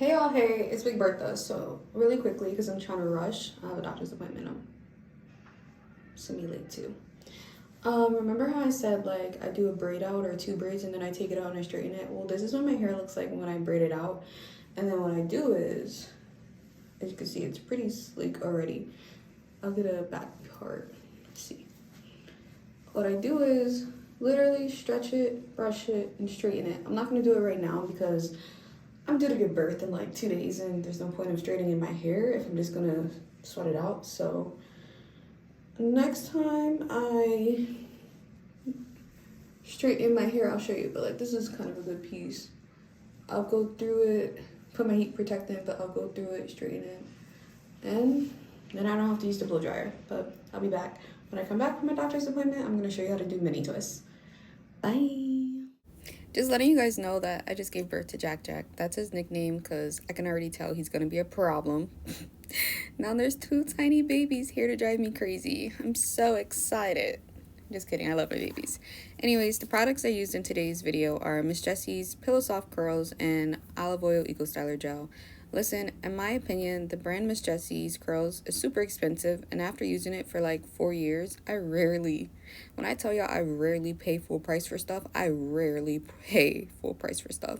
Hey all, hey, it's Big Bertha. So really quickly, because I'm trying to rush, I have a doctor's appointment. I'm semi-late too. Remember how I said like I do a braid out or two braids and then I take it out and I straighten it? Well, this is what my hair looks like when I braid it out. And then what I do is, as you can see, it's pretty sleek already. I'll get a back part. Let's see. What I do is literally stretch it, brush it, and straighten it. I'm not gonna do it right now because I'm due to give birth in like 2 days and there's no point of straightening my hair if I'm just gonna sweat it out. So next time I straighten my hair, I'll show you, but like this is kind of a good piece. I'll go through it, put my heat protectant, but I'll go through it, straighten it, and then I don't have to use the blow dryer. But I'll be back. When I come back from my doctor's appointment, I'm gonna show you how to do mini twists. Bye. Just letting you guys know that I just gave birth to Jack Jack. That's his nickname because I can already tell he's gonna be a problem. Now there's two tiny babies here to drive me crazy. I'm so excited. Just kidding, I love my babies. Anyways, the products I used in today's video are Miss Jessie's Pillow Soft Curls and Olive Oil Eco Styler Gel. Listen, in my opinion, the brand Miss Jessie's Curls is super expensive, and after using it for like 4 years, when I tell y'all I rarely pay full price for stuff, I rarely pay full price for stuff.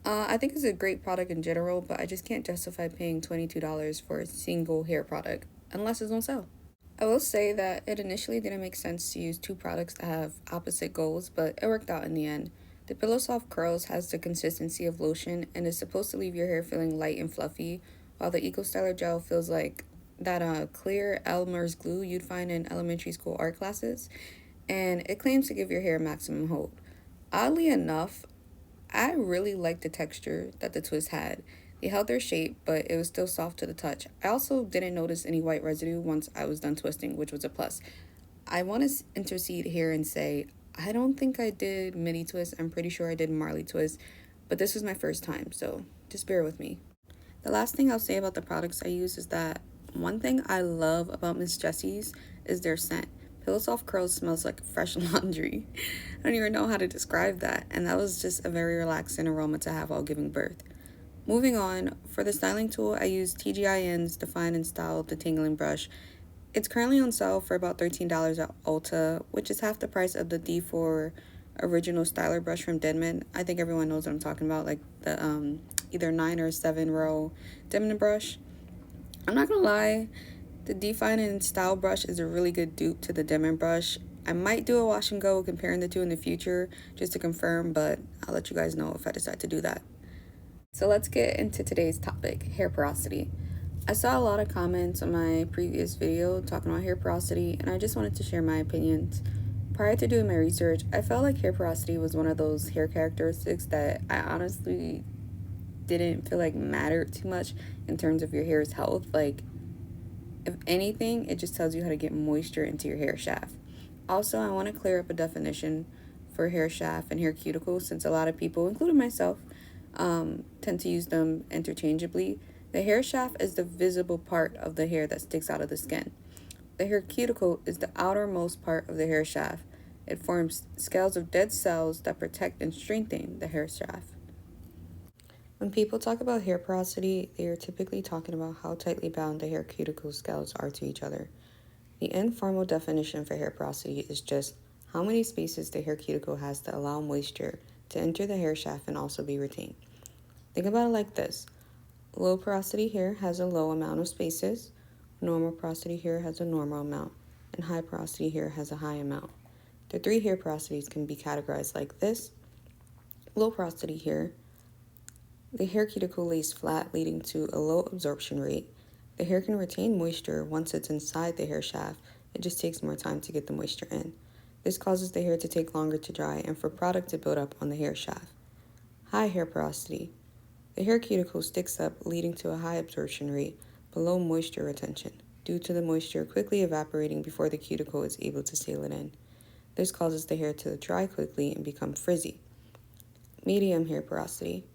I think it's a great product in general, but I just can't justify paying $22 for a single hair product, unless it's on sale. I will say that it initially didn't make sense to use two products that have opposite goals, but it worked out in the end. The Pillow Soft Curls has the consistency of lotion and is supposed to leave your hair feeling light and fluffy, while the Eco Styler Gel feels like that clear Elmer's glue you'd find in elementary school art classes, and it claims to give your hair maximum hold. Oddly enough, I really liked the texture that the twist had. They held their shape, but it was still soft to the touch. I also didn't notice any white residue once I was done twisting, which was a plus. I want to intercede here and say, I don't think I did mini twist. I'm pretty sure I did Marley twist, but this was my first time, so just bear with me. The last thing I'll say about the products I use is that one thing I love about Miss Jessie's is their scent. Pillow Soft Curls smells like fresh laundry. I don't even know how to describe that, and that was just a very relaxing aroma to have while giving birth. Moving on, for the styling tool, I use TGIN's Define and Style Detangling Brush. It's currently on sale for about $13 at Ulta, which is half the price of the D4 original styler brush from Denman. I think everyone knows what I'm talking about, like the either 9 or 7 row Denman brush. I'm not gonna lie, the Define and Style brush is a really good dupe to the Denman brush. I might do a wash and go comparing the two in the future just to confirm, but I'll let you guys know if I decide to do that. So let's get into today's topic, hair porosity. I saw a lot of comments on my previous video talking about hair porosity, and I just wanted to share my opinions. Prior to doing my research, I felt like hair porosity was one of those hair characteristics that I honestly didn't feel like mattered too much in terms of your hair's health. Like, if anything, it just tells you how to get moisture into your hair shaft. Also, I want to clear up a definition for hair shaft and hair cuticle, since a lot of people, including myself, tend to use them interchangeably. The hair shaft is the visible part of the hair that sticks out of the skin. The hair cuticle is the outermost part of the hair shaft. It forms scales of dead cells that protect and strengthen the hair shaft. When people talk about hair porosity, they are typically talking about how tightly bound the hair cuticle scales are to each other. The informal definition for hair porosity is just how many spaces the hair cuticle has to allow moisture to enter the hair shaft and also be retained. Think about it like this. Low porosity hair has a low amount of spaces, normal porosity hair has a normal amount, and high porosity hair has a high amount. The three hair porosities can be categorized like this. Low porosity hair, the hair cuticle lays flat, leading to a low absorption rate. The hair can retain moisture once it's inside the hair shaft. It just takes more time to get the moisture in. This causes the hair to take longer to dry and for product to build up on the hair shaft. High hair porosity. The hair cuticle sticks up, leading to a high absorption rate, but low moisture retention, due to the moisture quickly evaporating before the cuticle is able to seal it in. This causes the hair to dry quickly and become frizzy. Medium hair porosity.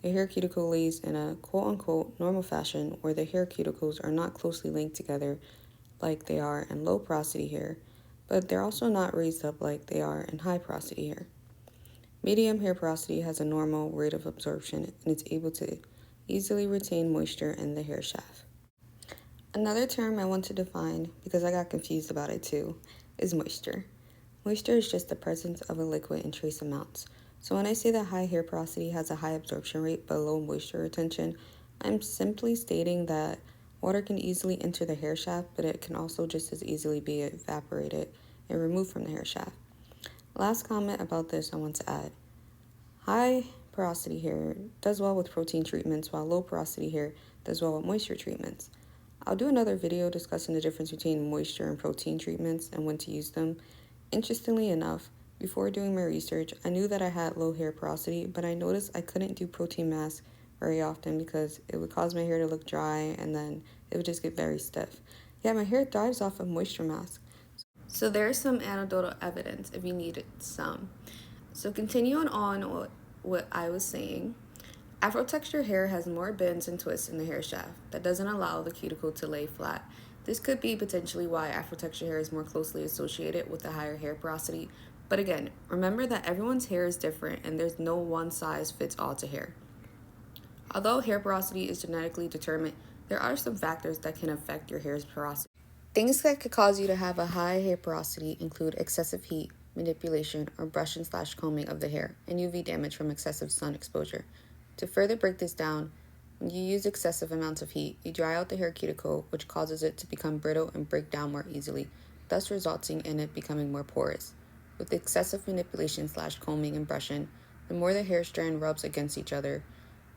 The hair cuticle lays in a quote-unquote normal fashion where the hair cuticles are not closely linked together like they are in low porosity hair, but they're also not raised up like they are in high porosity hair. Medium hair porosity has a normal rate of absorption and it's able to easily retain moisture in the hair shaft. Another term I want to define, because I got confused about it too, is moisture. Moisture is just the presence of a liquid in trace amounts. So when I say that high hair porosity has a high absorption rate but low moisture retention, I'm simply stating that water can easily enter the hair shaft, but it can also just as easily be evaporated and removed from the hair shaft. Last comment about this I want to add. High porosity hair does well with protein treatments, while low porosity hair does well with moisture treatments. I'll do another video discussing the difference between moisture and protein treatments and when to use them. Interestingly enough, before doing my research, I knew that I had low hair porosity, but I noticed I couldn't do protein masks very often because it would cause my hair to look dry and then it would just get very stiff. Yeah, my hair thrives off of moisture masks. So there's some anecdotal evidence if you needed some. So continuing on what I was saying, Afro texture hair has more bends and twists in the hair shaft that doesn't allow the cuticle to lay flat. This could be potentially why Afro texture hair is more closely associated with the higher hair porosity. But again, remember that everyone's hair is different and there's no one size fits all to hair. Although hair porosity is genetically determined, there are some factors that can affect your hair's porosity. Things that could cause you to have a high hair porosity include excessive heat, manipulation, or brushing/combing of the hair, and UV damage from excessive sun exposure. To further break this down, when you use excessive amounts of heat, you dry out the hair cuticle, which causes it to become brittle and break down more easily, thus resulting in it becoming more porous. With excessive manipulation/combing and brushing, the more the hair strand rubs against each other,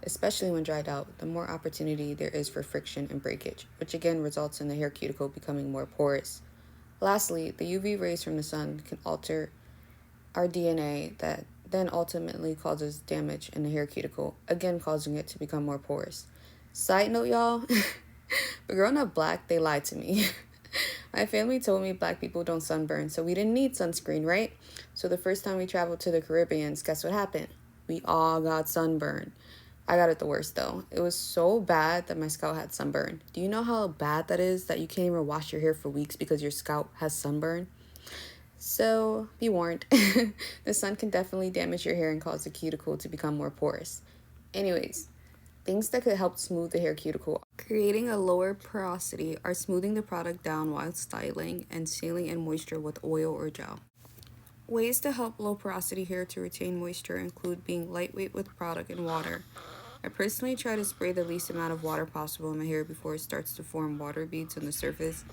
especially when dried out, the more opportunity there is for friction and breakage, which again results in the hair cuticle becoming more porous. Lastly, the UV rays from the sun can alter our DNA that then ultimately causes damage in the hair cuticle, again causing it to become more porous. Side note, y'all, but growing up black, they lied to me. My family told me black people don't sunburn, so we didn't need sunscreen, right? So the first time we traveled to the Caribbean, guess what happened? We all got sunburned. I got it the worst though. It was so bad that my scalp had sunburn. Do you know how bad that is that you can't even wash your hair for weeks because your scalp has sunburn? So be warned, the sun can definitely damage your hair and cause the cuticle to become more porous. Anyways, things that could help smooth the hair cuticle. Creating a lower porosity are smoothing the product down while styling and sealing in moisture with oil or gel. Ways to help low porosity hair to retain moisture include being lightweight with product and water. I personally try to spray the least amount of water possible in my hair before it starts to form water beads on the surface.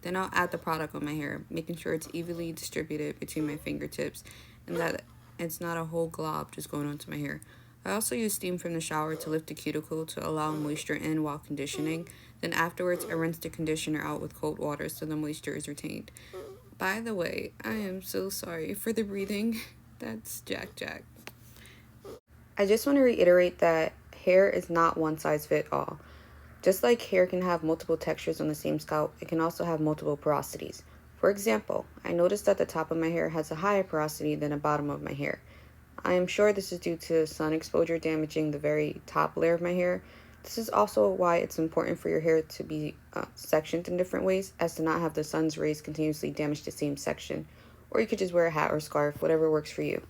Then I'll add the product on my hair, making sure it's evenly distributed between my fingertips and that it's not a whole glob just going onto my hair. I also use steam from the shower to lift the cuticle to allow moisture in while conditioning. Then afterwards, I rinse the conditioner out with cold water so the moisture is retained. By the way, I am so sorry for the breathing. That's Jack. I just want to reiterate that hair is not one size fits all. Just like hair can have multiple textures on the same scalp, it can also have multiple porosities. For example, I noticed that the top of my hair has a higher porosity than the bottom of my hair. I am sure this is due to sun exposure damaging the very top layer of my hair. This is also why it's important for your hair to be sectioned in different ways, as to not have the sun's rays continuously damage the same section. Or you could just wear a hat or scarf, whatever works for you.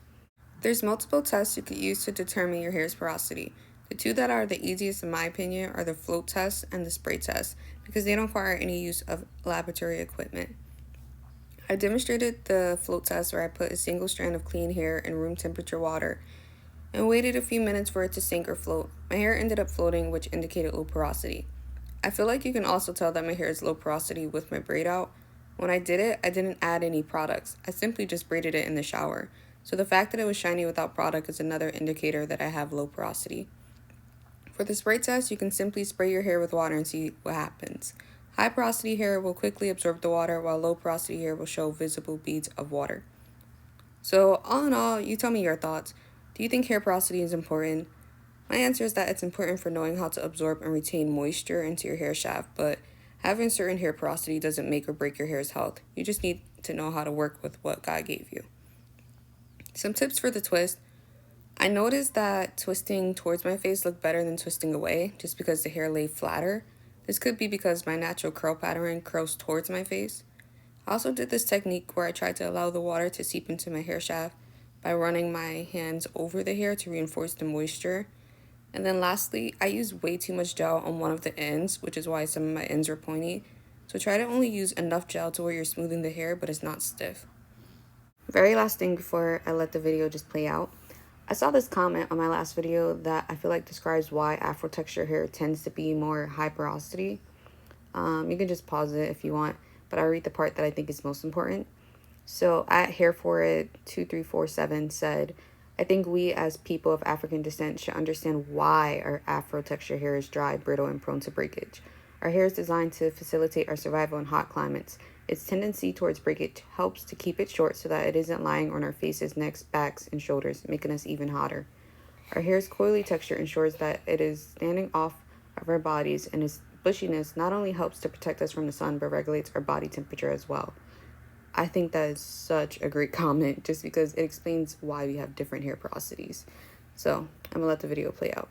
There's multiple tests you could use to determine your hair's porosity. The two that are the easiest in my opinion are the float test and the spray test because they don't require any use of laboratory equipment. I demonstrated the float test where I put a single strand of clean hair in room temperature water and waited a few minutes for it to sink or float. My hair ended up floating, which indicated low porosity. I feel like you can also tell that my hair is low porosity with my braid out. When I did it, I didn't add any products. I simply just braided it in the shower. So the fact that it was shiny without product is another indicator that I have low porosity. For the spray test, you can simply spray your hair with water and see what happens. High porosity hair will quickly absorb the water, while low porosity hair will show visible beads of water. So all in all, you tell me your thoughts. Do you think hair porosity is important? My answer is that it's important for knowing how to absorb and retain moisture into your hair shaft, but having certain hair porosity doesn't make or break your hair's health. You just need to know how to work with what God gave you. Some tips for the twist. I noticed that twisting towards my face looked better than twisting away just because the hair lay flatter. This could be because my natural curl pattern curls towards my face. I also did this technique where I tried to allow the water to seep into my hair shaft by running my hands over the hair to reinforce the moisture. And then lastly, I used way too much gel on one of the ends, which is why some of my ends are pointy. So try to only use enough gel to where you're smoothing the hair, but it's not stiff. Very last thing before I let the video just play out. I saw this comment on my last video that I feel like describes why Afro texture hair tends to be more high porosity. You can just pause it if you want, but I'll read the part that I think is most important. So at Hair4It2347 said, I think we as people of African descent should understand why our Afro texture hair is dry, brittle, and prone to breakage. Our hair is designed to facilitate our survival in hot climates. Its tendency towards breakage helps to keep it short so that it isn't lying on our faces, necks, backs, and shoulders, making us even hotter. Our hair's coily texture ensures that it is standing off of our bodies, and its bushiness not only helps to protect us from the sun, but regulates our body temperature as well. I think that is such a great comment just because it explains why we have different hair porosities. So I'm gonna let the video play out.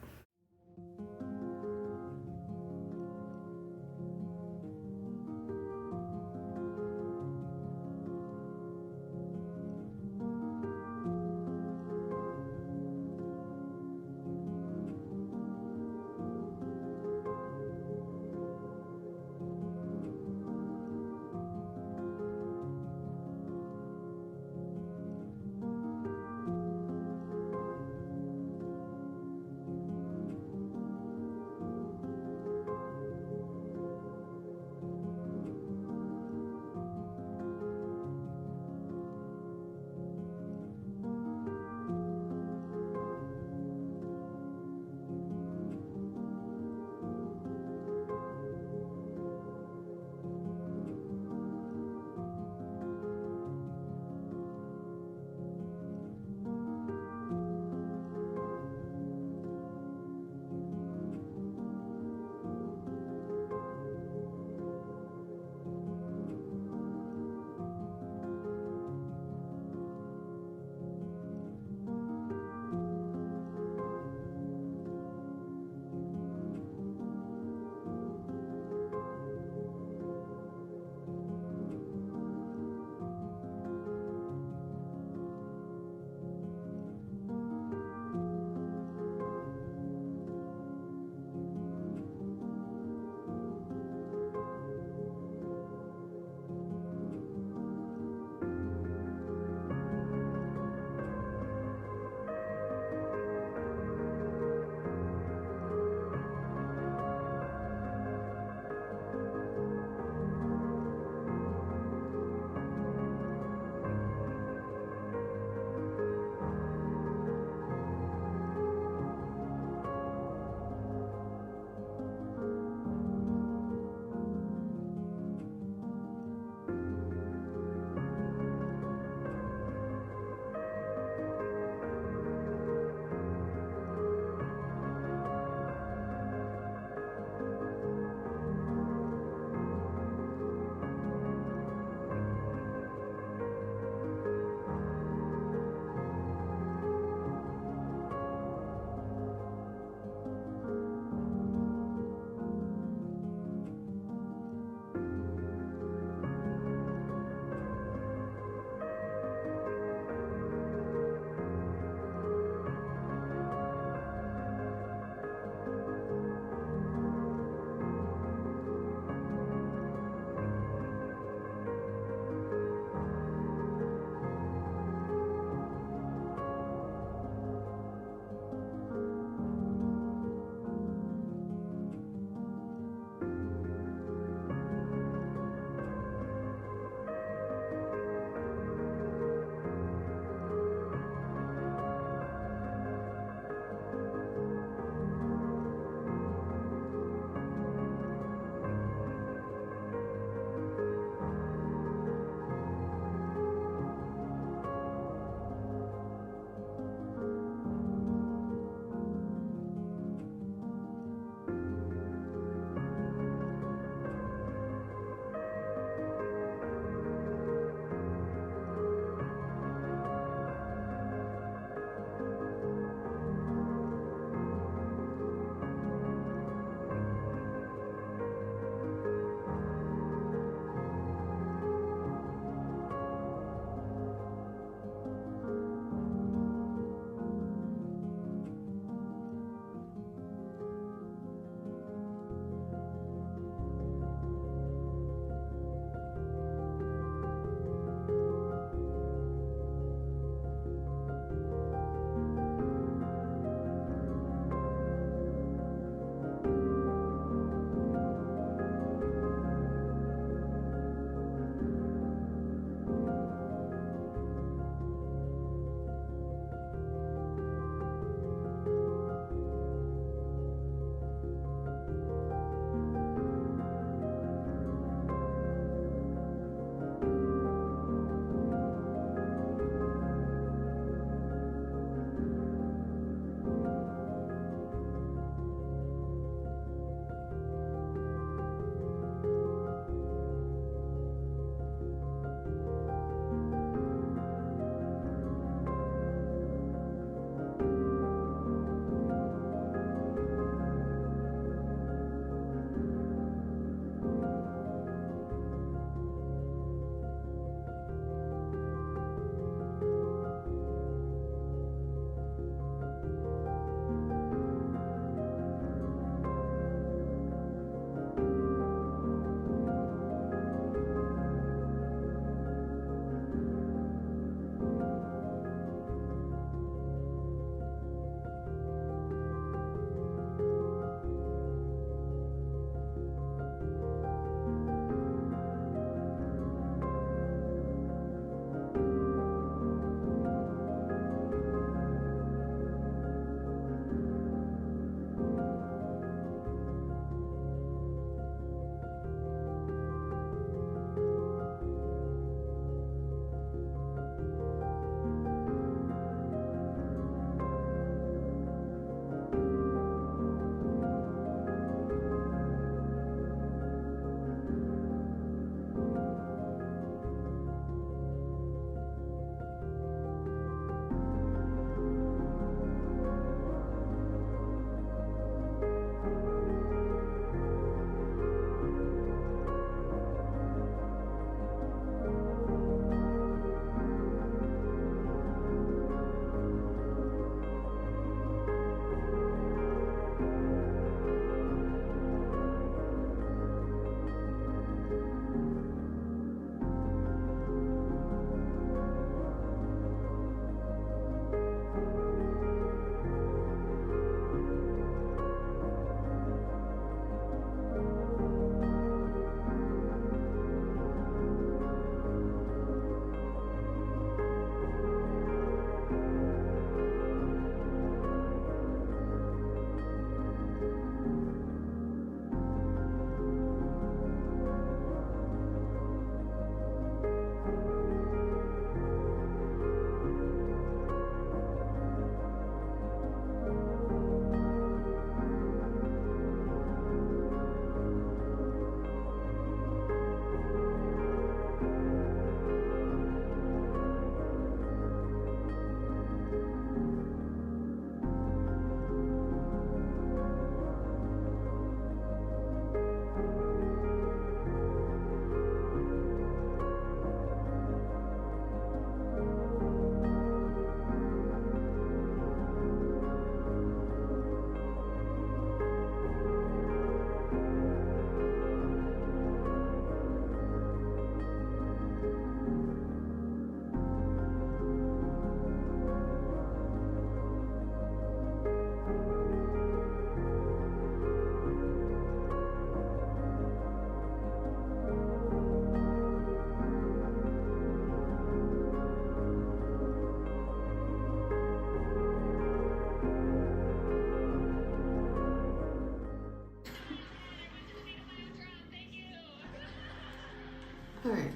Alright.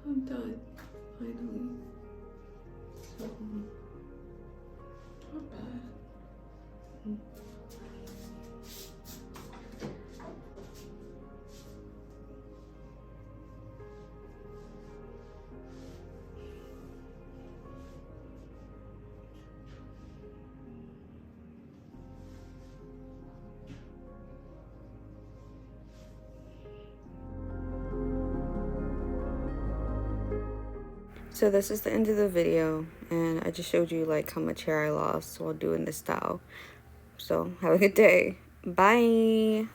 I'm done. Finally. So, not bad. So this is the end of the video, and I just showed you like how much hair I lost while doing this style. So have a good day. Bye.